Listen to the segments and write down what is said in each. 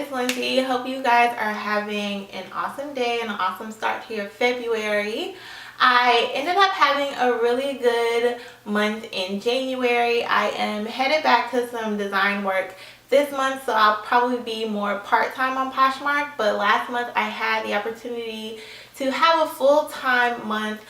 it's Lindsey. Hope you guys are having an awesome day and an awesome start to your February. I ended up having a really good month in January. I am headed back to some design work this month, so I'll probably be more part-time on Poshmark, but last month I had the opportunity to have a full-time month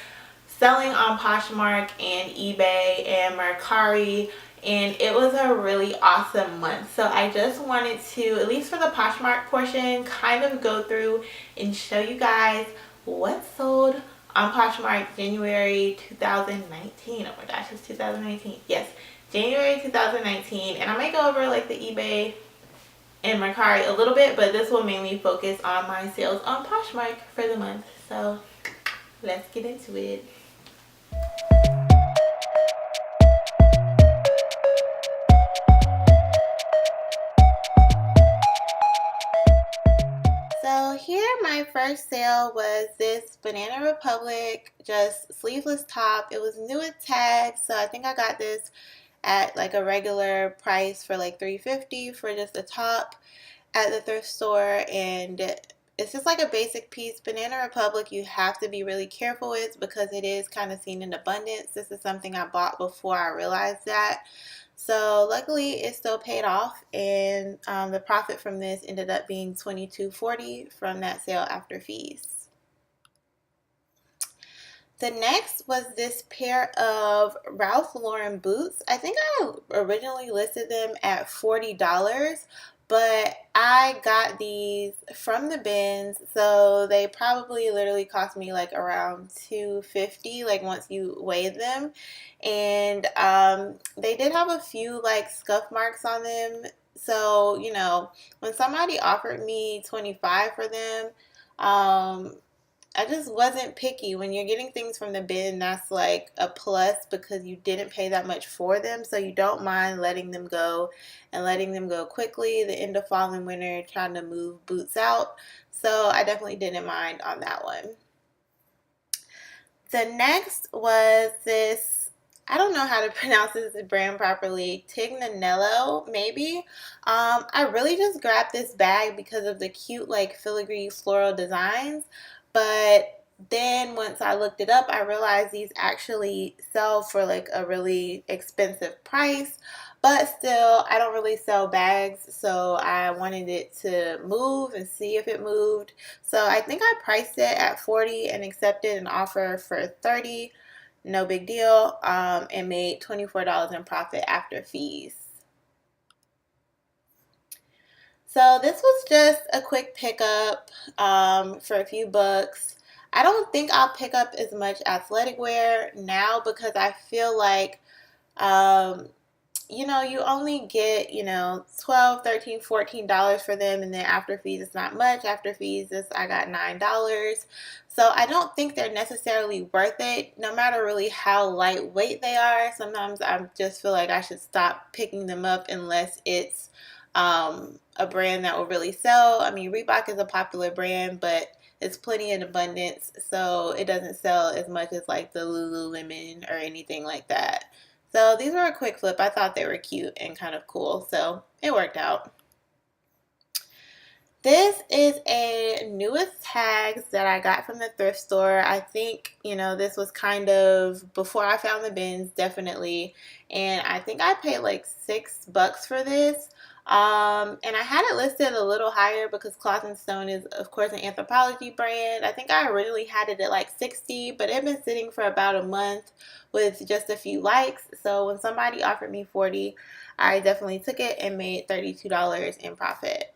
selling on Poshmark and eBay and Mercari, and it was a really awesome month. So I just wanted to, at least for the Poshmark portion, kind of go through and show you guys what sold on Poshmark January 2019. Oh my gosh, it's 2019. Yes, January 2019. And I might go over like the eBay and Mercari a little bit, but this will mainly focus on my sales on Poshmark for the month. So let's get into it. So here my first sale was this Banana Republic just sleeveless top. It was new with tags, so I think I got this at like a regular price for like $3.50 for just the top at the thrift store, and it's just like a basic piece. Banana Republic you have to be really careful with because it is kind of seen in abundance. This is something I bought before I realized that. So luckily it still paid off, and the profit from this ended up being $22.40 from that sale after fees. The next was this pair of Ralph Lauren boots. I think I originally listed them at $40, but I got these from the bins, so they probably literally cost me like around $2.50, like once you weigh them. And they did have a few like scuff marks on them. So, when somebody offered me $25 for them, I just wasn't picky. When you're getting things from the bin, that's like a plus because you didn't pay that much for them. So you don't mind letting them go and letting them go quickly. The end of fall and winter, trying to move boots out. So I definitely didn't mind on that one. The next was this, I don't know how to pronounce this brand properly, Tignanello, maybe. I really just grabbed this bag because of the cute like filigree floral designs. But then once I looked it up, I realized these actually sell for like a really expensive price. But still, I don't really sell bags, so I wanted it to move and see if it moved. So I think I priced it at $40 and accepted an offer for $30. No big deal, and made $24 in profit after fees. So this was just a quick pickup for a few bucks. I don't think I'll pick up as much athletic wear now because I feel like, you only get, $12, $13, $14 for them, and then after fees it's not much. After fees I got $9. So I don't think they're necessarily worth it, no matter really how lightweight they are. Sometimes I just feel like I should stop picking them up unless it's a brand that will really sell. I mean, Reebok is a popular brand, but it's plenty in abundance, so it doesn't sell as much as like the Lululemon or anything like that. So these were a quick flip. I thought they were cute and kind of cool, so it worked out. This is a newest tags that I got from the thrift store. I think, this was kind of before I found the bins, definitely. And I think I paid like $6 for this. And I had it listed a little higher because Cloth and Stone is, of course, an Anthropologie brand. I think I originally had it at like $60, but it had been sitting for about a month with just a few likes. So when somebody offered me $40, I definitely took it and made $32 in profit.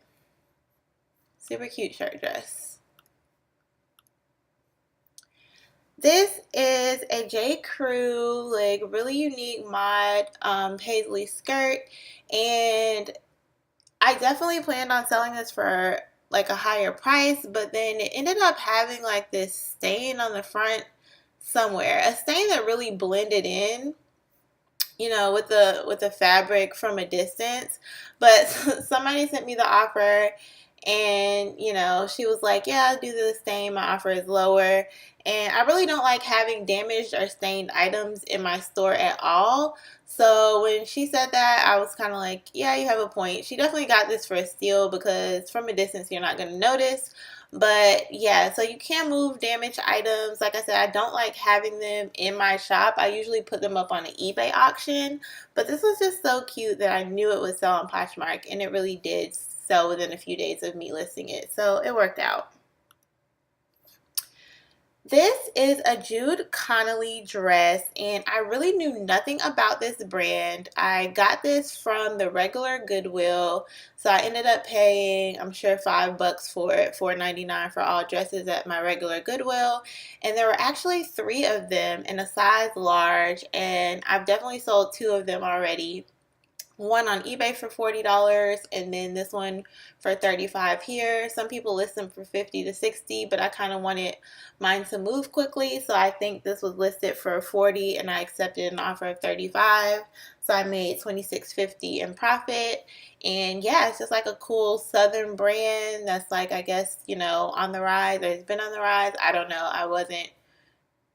Super cute shirt dress. This is a J. Crew, like really unique mod paisley skirt, and I definitely planned on selling this for like a higher price, but then it ended up having like this stain on the front somewhere, a stain that really blended in, with the fabric from a distance. But somebody sent me the offer, and she was like, yeah, I'll do the stain, my offer is lower. And I really don't like having damaged or stained items in my store at all. So when she said that, I was kind of like, yeah, you have a point. She definitely got this for a steal because from a distance, you're not going to notice. But yeah, so you can move damaged items. Like I said, I don't like having them in my shop. I usually put them up on an eBay auction. But this was just so cute that I knew it would sell on Poshmark. And it really did sell within a few days of me listing it. So it worked out. This is a Jude Connolly dress, and I really knew nothing about this brand. I got this from the regular Goodwill, so I ended up paying, I'm sure, $5 for it, $4.99 for all dresses at my regular Goodwill. And there were actually 3 of them in a size large, and I've definitely sold 2 of them already. One on eBay for $40 and then this one for $35 here. Some people list them for $50 to $60, but I kind of wanted mine to move quickly, so I think this was listed for $40 and I accepted an offer of $35. So I made $26.50 in profit. And yeah, it's just like a cool southern brand that's like, I guess, on the rise, or it's been on the rise. I don't know. I wasn't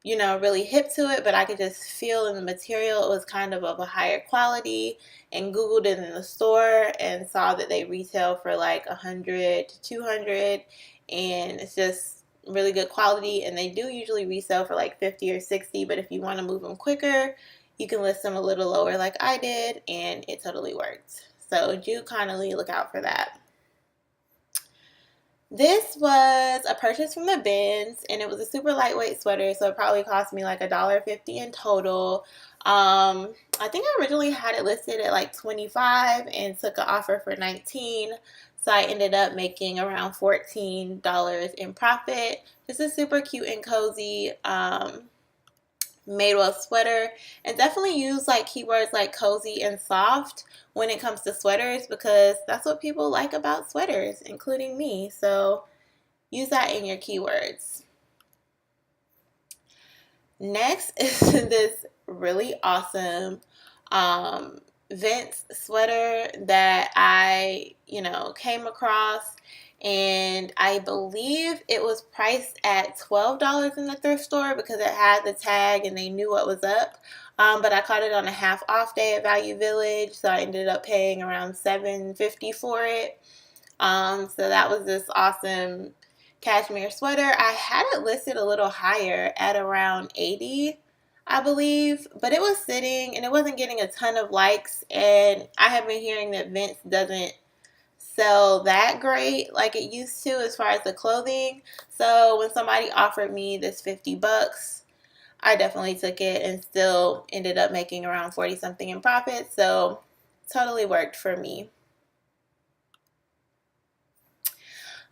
really hip to it, but I could just feel in the material it was kind of a higher quality, and Googled it in the store and saw that they retail for like 100 to 200, and it's just really good quality, and they do usually resell for like 50 or 60, but if you want to move them quicker, you can list them a little lower like I did, and it totally worked. So Jude Connolly, look out for that. This was a purchase from the bins, and it was a super lightweight sweater, so it probably cost me like $1.50 in total. I think I originally had it listed at like 25 and took an offer for 19, so I ended up making around $14 in profit. This is super cute and cozy. Madewell sweater, and definitely use like keywords like cozy and soft when it comes to sweaters, because that's what people like about sweaters, including me. So use that in your keywords. Next is this really awesome Vince sweater that I came across, and I believe it was priced at $12 in the thrift store because it had the tag and they knew what was up. But I caught it on a half off day at Value Village, so I ended up paying around $7.50 for it. So that was this awesome cashmere sweater. I had it listed a little higher at around 80, I believe, but it was sitting and it wasn't getting a ton of likes, and I have been hearing that Vince doesn't sell that great like it used to as far as the clothing. So when somebody offered me this $50, I definitely took it and still ended up making around 40 something in profit. So totally worked for me.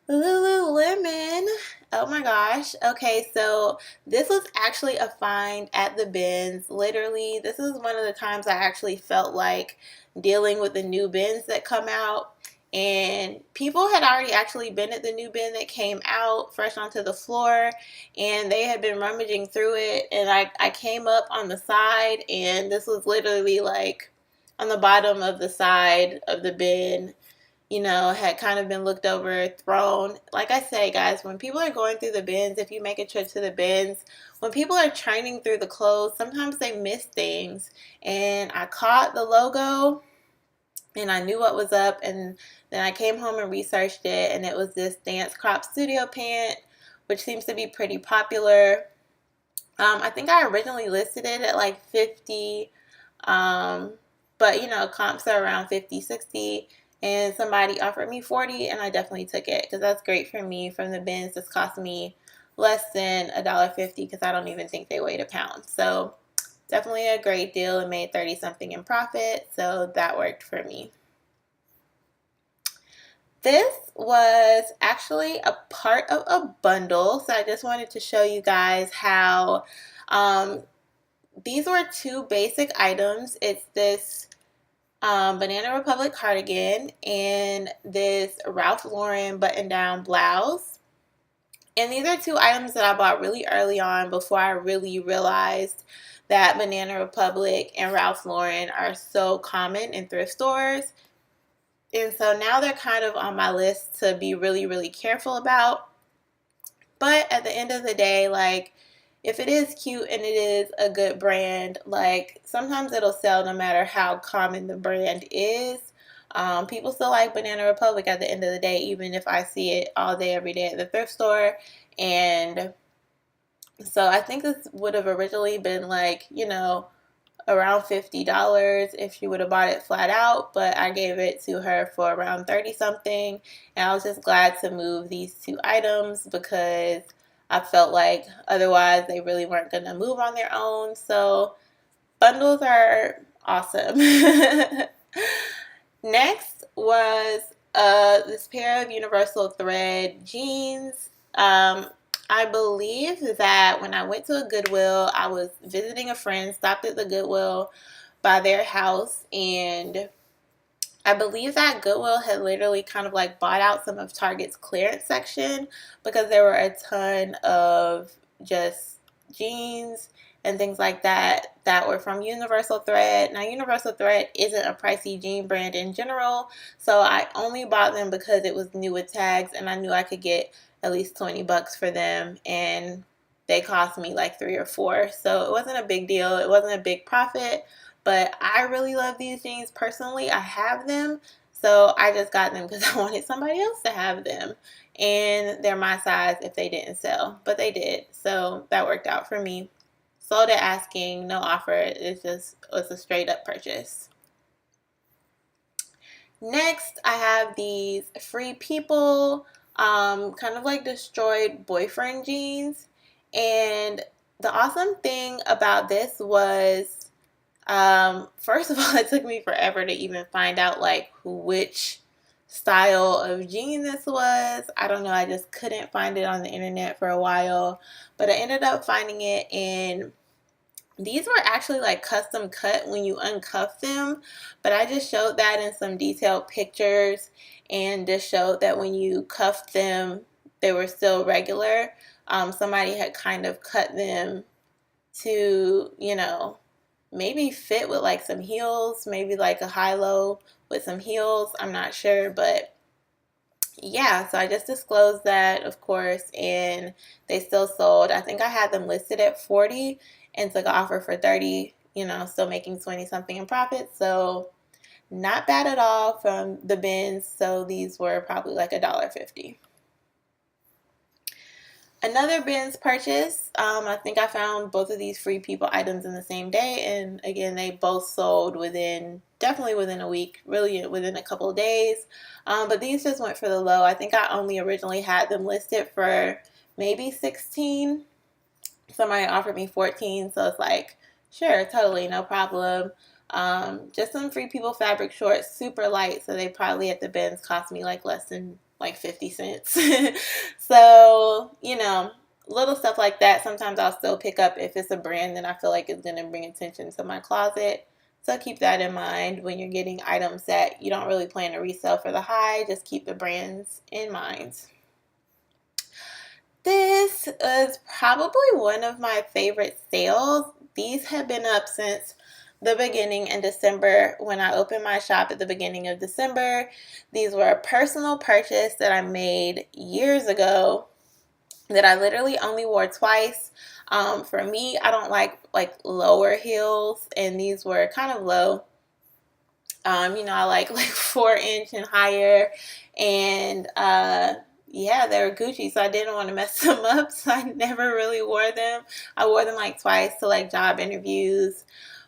Lululemon. Oh my gosh. Okay, so this was actually a find at the bins. Literally, this is one of the times I actually felt like dealing with the new bins that come out. And people had already actually been at the new bin that came out fresh onto the floor, and they had been rummaging through it. And I came up on the side, and this was literally like on the bottom of the side of the bin, had kind of been looked over, thrown. Like I say, guys, when people are going through the bins, if you make a trip to the bins, when people are training through the clothes, sometimes they miss things. And I caught the logo and I knew what was up. And then I came home and researched it, and it was this dance crop studio pant, which seems to be pretty popular. I think I originally listed it at like 50, but comps are around 50, 60, and somebody offered me 40, and I definitely took it because that's great for me. From the bins, this cost me less than $1.50 because I don't even think they weighed a pound. So definitely a great deal, and made 30 something in profit, so that worked for me. This was actually a part of a bundle, so I just wanted to show you guys how these were 2 basic items. It's this Banana Republic cardigan and this Ralph Lauren button-down blouse. And these are 2 items that I bought really early on before I really realized that Banana Republic and Ralph Lauren are so common in thrift stores. And so now they're kind of on my list to be really, really careful about. But at the end of the day, like, if it is cute and it is a good brand, like sometimes it'll sell no matter how common the brand is. People still like Banana Republic at the end of the day, even if I see it all day, every day at the thrift store. And so I think this would have originally been like, around $50 if she would have bought it flat out, but I gave it to her for around 30 something. And I was just glad to move these two items because I felt like otherwise they really weren't going to move on their own. So bundles are awesome. Next was this pair of Universal Thread jeans. I believe that when I went to a Goodwill, I was visiting a friend, stopped at the Goodwill by their house, and I believe that Goodwill had literally kind of like bought out some of Target's clearance section because there were a ton of just jeans and things like that that were from Universal Thread. Now, Universal Thread isn't a pricey jean brand in general, so I only bought them because it was new with tags and I knew I could get at least $20 for them, and they cost me like 3 or 4, so it wasn't a big deal. It wasn't a big profit, but I really love these jeans personally. I have them, so I just got them because I wanted somebody else to have them, and they're my size if they didn't sell, but they did, so that worked out for me. Sold at asking, no offer. It's a straight up purchase. Next, I have these Free People kind of like destroyed boyfriend jeans. And the awesome thing about this was, first of all, it took me forever to even find out like which style of jean this was. I don't know, I just couldn't find it on the internet for a while, but I ended up finding it, and these were actually like custom cut when you uncuff them, but I just showed that in some detailed pictures and just showed that when you cuffed them, they were still regular. Somebody had kind of cut them to, maybe fit with like some heels, maybe like a high-low with some heels. I'm not sure, but yeah, so I just disclosed that, of course, and they still sold. I think I had them listed at 40 and took an offer for 30, still making 20 something in profit. So not bad at all from the bins. So these were probably like $1.50. Another bins purchase, I think I found both of these Free People items in the same day, and again, they both sold definitely within a week, really within a couple of days, but these just went for the low. I think I only originally had them listed for maybe 16. Somebody offered me 14, so it's like, sure, totally, no problem. Just some Free People fabric shorts, super light, so they probably at the bins cost me like less than like 50 cents. So, little stuff like that. Sometimes I'll still pick up if it's a brand that I feel like is going to bring attention to my closet. So keep that in mind when you're getting items that you don't really plan to resell for the high. Just keep the brands in mind. This is probably one of my favorite sales. These have been up since the beginning in December when I opened my shop at the beginning of December. These were a personal purchase that I made years ago that I literally only wore twice. For me, I don't like lower heels, and these were kind of low. I like 4-inch and higher, and yeah, they were Gucci, so I didn't want to mess them up, so I never really wore them. I wore them like twice to like job interviews,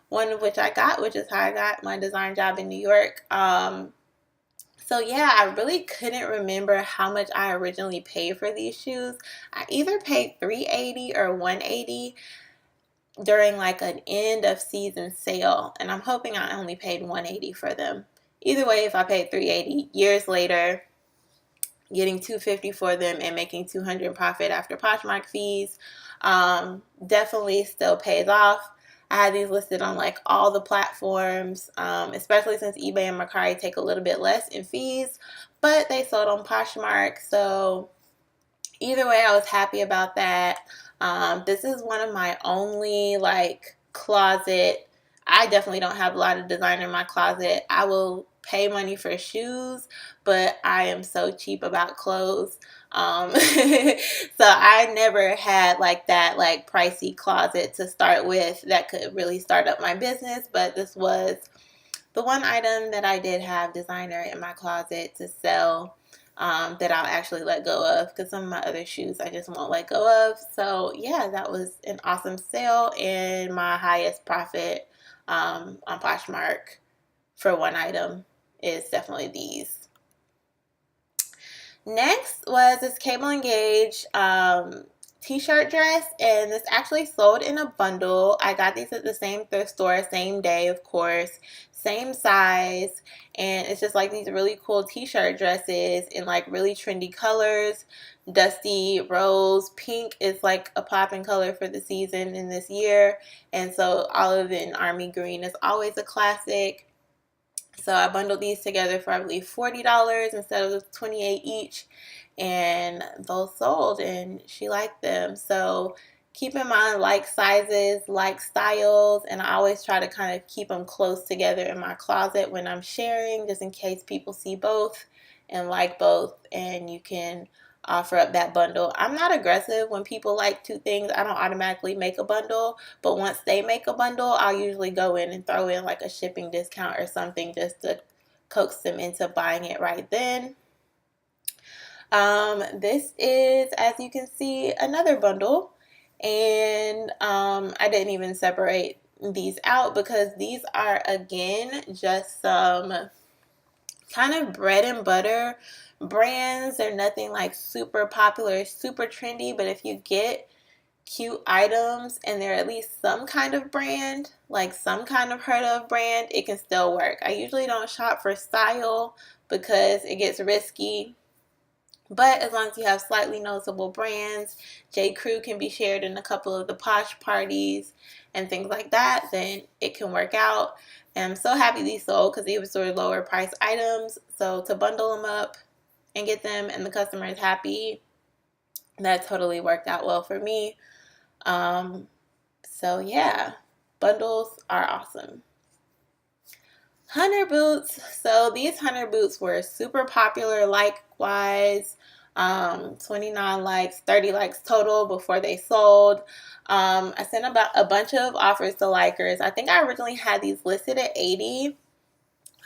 one of which I got, which is how I got my design job in New York. So yeah, I really couldn't remember how much I originally paid for these shoes. I either paid $380 or $180 during like an end of season sale, and I'm hoping I only paid $180 for them. Either way, if I paid $380 years later, getting $250 for them and making $200 profit after Poshmark fees, definitely still pays off. I had these listed on like all the platforms, especially since eBay and Mercari take a little bit less in fees, but they sold on Poshmark. So either way, I was happy about that. This is one of my only like closet. I definitely don't have a lot of designer in my closet. I will pay money for shoes, but I am so cheap about clothes. So I never had like that like pricey closet to start with that could really start up my business, but this was the one item that I did have designer in my closet to sell, that I'll actually let go of, because some of my other shoes I just won't let go of. So yeah, that was an awesome sale and my highest profit on Poshmark for one item is definitely these. Next was this cable and gauge t-shirt dress, and this actually sold in a bundle. I got these at the same thrift store, same day, of course, same size, and it's just like these really cool t-shirt dresses in like really trendy colors. Dusty rose pink is like a popping color for the season in this year, and so olive and army green is always a classic. So I bundled these together for I believe $40 instead of $28 each, and those sold and she liked them. So keep in mind like sizes, like styles, and I always try to kind of keep them close together in my closet when I'm sharing, just in case people see both and like both, and you can offer up that bundle. I'm not aggressive when people like two things. I don't automatically make a bundle, but once they make a bundle, I'll usually go in and throw in like a shipping discount or something just to coax them into buying it right then. This is, as you can see, another bundle, and I didn't even separate these out because these are again just some kind of bread and butter brands. They're nothing like super popular, super trendy, but if you get cute items and they're at least some kind of brand, like some kind of heard of brand, it can still work. I usually don't shop for style because it gets risky, but as long as you have slightly noticeable brands, J. Crew can be shared in a couple of the Posh parties and things like that, then it can work out. And I'm so happy these sold because these were lower price items. So to bundle them up and get them and the customer is happy, that totally worked out well for me. So yeah, bundles are awesome. Hunter boots. So these hunter boots were super popular likewise. 29 likes, 30 likes total before they sold. I sent about a bunch of offers to likers. I think I originally had these listed at 80.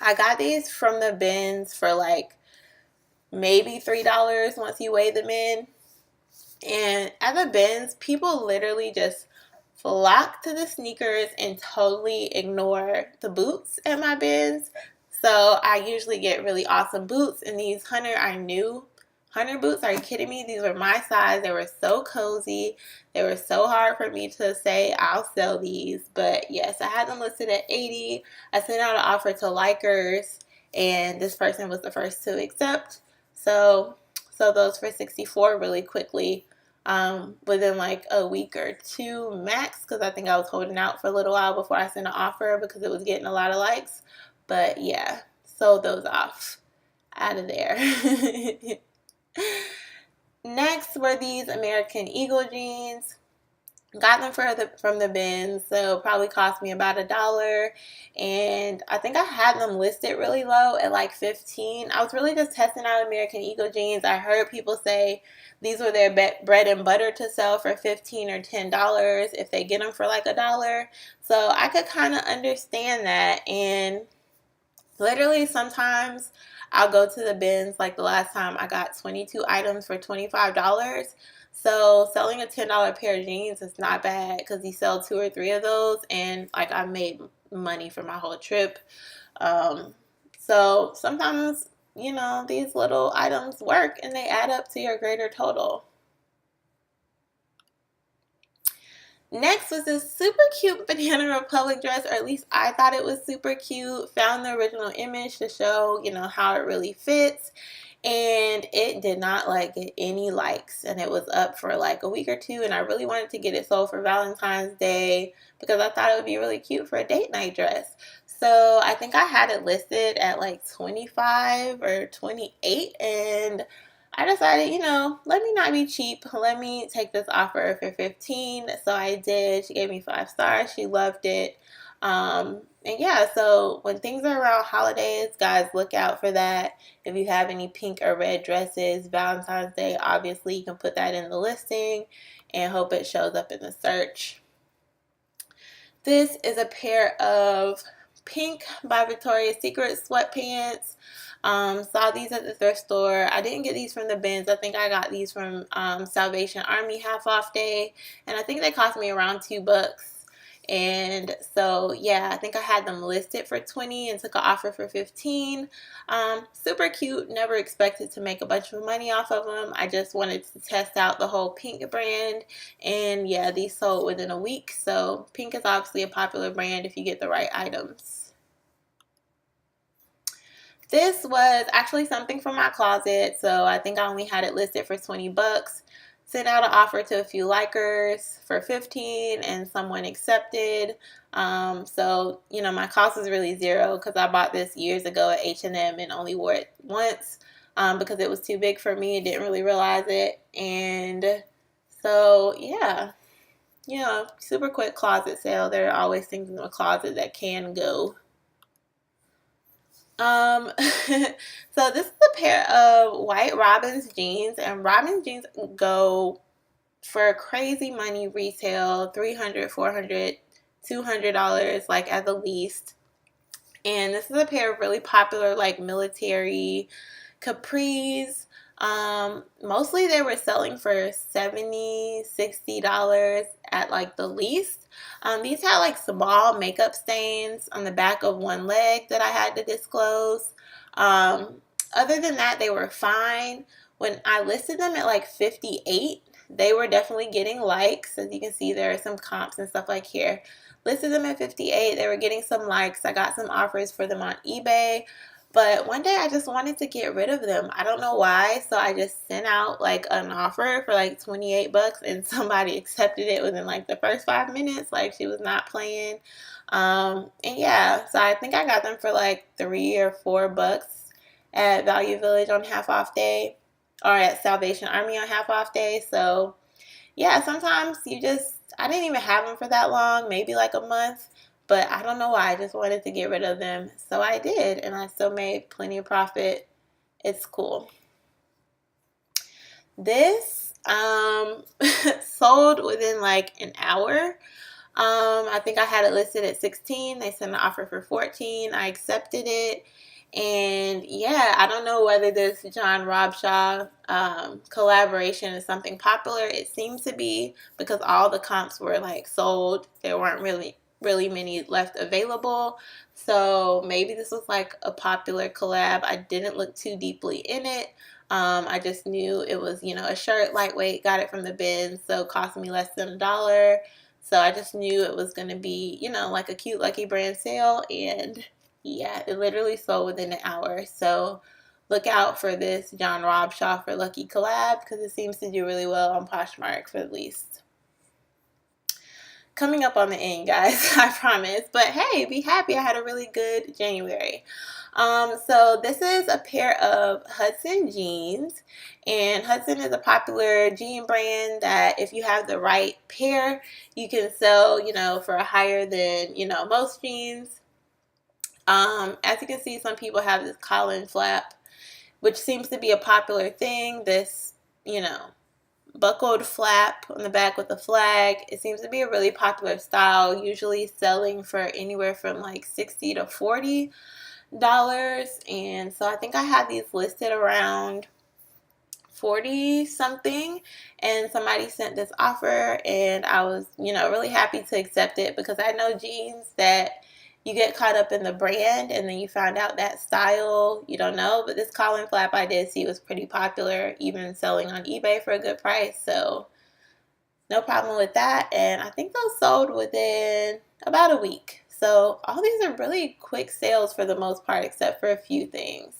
I got these from the bins for like maybe $3 once you weigh them in. And at the bins, people literally just flock to the sneakers and totally ignore the boots at my bins. So I usually get really awesome boots, and these Hunter are new. Hunter boots, are you kidding me? These were my size. They were so cozy. They were so hard for me to say I'll sell these. But yes, I had them listed at 80. I sent out an offer to likers, and this person was the first to accept. So those for 64 really quickly, within like a week or two max, because I think I was holding out for a little while before I sent an offer because it was getting a lot of likes. But yeah, sold those off out of there. Next were these American Eagle jeans. Got them from the bins, so probably cost me about $1. And I think I had them listed really low at like 15. I was really just testing out American Eagle jeans. I heard people say these were their bread and butter to sell for $15 or $10 if they get them for like $1. So I could kind of understand that. And literally sometimes I'll go to the bins, like the last time I got 22 items for $25. So selling a $10 pair of jeans is not bad because you sell 2 or 3 of those, and like I made money for my whole trip. So sometimes, you know, these little items work and they add up to your greater total. Next was this super cute Banana Republic dress, or at least I thought it was super cute. Found the original image to show, you know, how it really fits. And it did not like get any likes, and it was up for like a week or two, and I really wanted to get it sold for Valentine's Day because I thought it would be really cute for a date night dress. So I think I had it listed at like 25 or 28, and I decided, you know, let me not be cheap. Let me take this offer for 15. So I did. She gave me 5 stars. She loved it. and yeah, so when things are around holidays, guys, look out for that. If you have any pink or red dresses, Valentine's Day, obviously you can put that in the listing and hope it shows up in the search. This is a pair of pink by Victoria's Secret sweatpants. Saw these at the thrift store. I didn't get these from the bins. I think I got these from Salvation Army half off day, and I think they cost me around $2. And so yeah, I think I had them listed for 20 and took an offer for 15. Super cute. Never expected to make a bunch of money off of them. I just wanted to test out the whole pink brand, and yeah, these sold within a week. So pink is obviously a popular brand if you get the right items. This was actually something from my closet, so I think I only had it listed for $20. Sent out an offer to a few likers for 15 and someone accepted. So, you know, my cost is really zero because I bought this years ago at H&M and only wore it once because it was too big for me. I didn't really realize it. And so, yeah, you know, super quick closet sale. There are always things in the closet that can go. So this is a pair of white Robin's jeans, and Robin's jeans go for crazy money retail, $300, $400, $200, like at the least. And this is a pair of really popular like military capris. Mostly they were selling for $70, $60 at like the least. These had like small makeup stains on the back of one leg that I had to disclose. Other than that, they were fine. When I listed them at like 58, they were definitely getting likes. As you can see, there are some comps and stuff like here. Listed them at 58, they were getting some likes. I got some offers for them on eBay. But one day I just wanted to get rid of them. I don't know why. So I just sent out like an offer for like $28 and somebody accepted it within like the first 5 minutes. Like she was not playing. And yeah, so I think I got them for like $3 or $4 at Value Village on half off day, or at Salvation Army on half off day. So yeah, sometimes I didn't even have them for that long, maybe like a month. But I don't know why. I just wanted to get rid of them. So I did. And I still made plenty of profit. It's cool. This sold within like an hour. I think I had it listed at 16. They sent an offer for 14. I accepted it. And yeah, I don't know whether this John Robshaw collaboration is something popular. It seems to be because all the comps were like sold. There weren't really many left available. So maybe this was like a popular collab. I didn't look too deeply in it. I just knew it was, you know, a shirt, lightweight, got it from the bin, so it cost me less than $1. So I just knew it was going to be, you know, like a cute Lucky Brand sale. And yeah, it literally sold within an hour. So look out for this John Robshaw for Lucky collab because it seems to do really well on Poshmark for at least. Coming up on the end, guys, I promise. But hey, be happy. I had a really good January. So this is a pair of Hudson jeans, and Hudson is a popular jean brand that if you have the right pair, you can sell, you know, for higher than, you know, most jeans. As you can see, some people have this collar flap, which seems to be a popular thing. This, you know, buckled flap on the back with a flag. It seems to be a really popular style, usually selling for anywhere from like $60 to $40. And so I think I had these listed around 40 something, and somebody sent this offer and I was, you know, really happy to accept it because I know jeans that you get caught up in the brand and then you find out that style you don't know. But this collar flap I did see was pretty popular, even selling on eBay for a good price. So no problem with that. And I think those sold within about a week. So all these are really quick sales for the most part, except for a few things.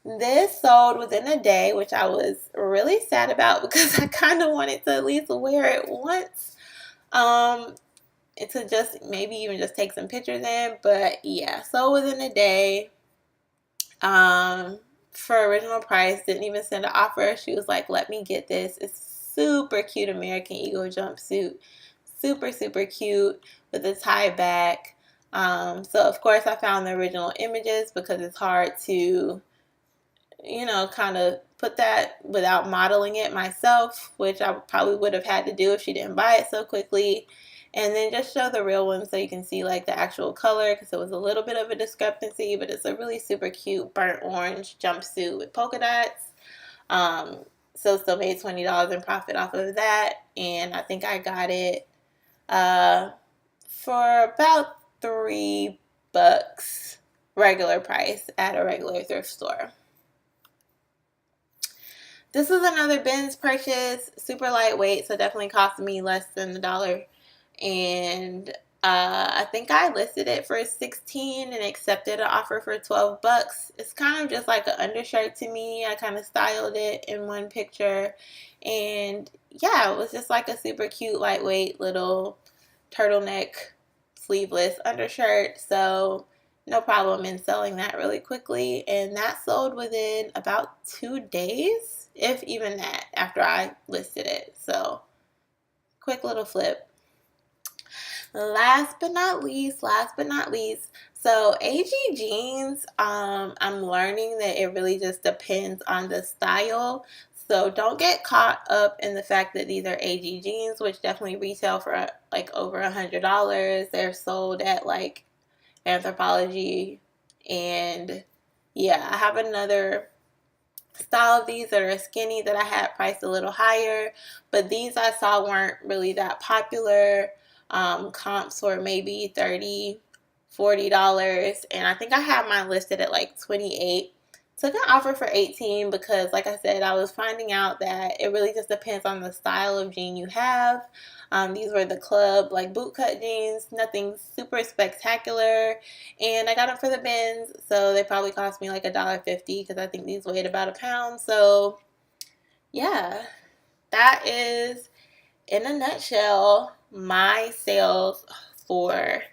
This sold within a day, which I was really sad about because I kind of wanted to at least wear it once. To just maybe even just take some pictures in. But yeah, so within a day, for original price, didn't even send an offer. She was like, let me get this. It's super cute American Eagle jumpsuit, super cute with a tie back. So of course I found the original images because it's hard to, kind of put that without modeling it myself, which I probably would have had to do if she didn't buy it so quickly. And then just show the real one so you can see like the actual color, because it was a little bit of a discrepancy, but it's a really super cute burnt orange jumpsuit with polka dots. So still made $20 in profit off of that, and I think I got it for about $3 regular price at a regular thrift store. This is another bins purchase, super lightweight, so definitely cost me less than $1. And I think I listed it for $16 and accepted an offer for $12. It's kind of just like an undershirt to me. I kind of styled it in one picture, and yeah, it was just like a super cute, lightweight little turtleneck sleeveless undershirt. So no problem in selling that really quickly, and that sold within about 2 days, if even that, after I listed it. So quick little flip. Last but not least, so AG jeans, I'm learning that it really just depends on the style. So don't get caught up in the fact that these are AG jeans, which definitely retail for like over $100. They're sold at like Anthropologie, and yeah, I have another style of these that are skinny that I had priced a little higher, but these I saw weren't really that popular. Comps were maybe $30, $40, and I think I had mine listed at like $28. Took an offer for $18 because, like I said, I was finding out that it really just depends on the style of jean you have. These were the club, like bootcut jeans, nothing super spectacular. And I got them for the bins, so they probably cost me like $1.50 because I think these weighed about a pound. So yeah, that is, in a nutshell, my sales for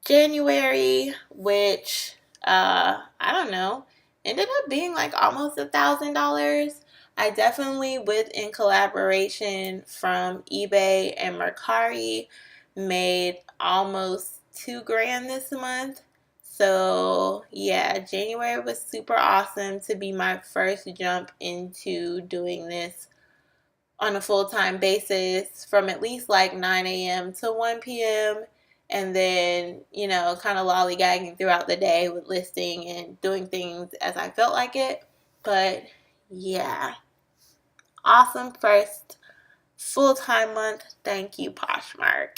January, which I don't know, ended up being like almost $1,000. I definitely, in collaboration from eBay and Mercari, made almost $2,000 this month. So yeah, January was super awesome to be my first jump into doing this on a full-time basis from at least like 9 a.m. to 1 p.m. and then, kind of lollygagging throughout the day with listing and doing things as I felt like it. But yeah, awesome first full-time month. Thank you, Poshmark.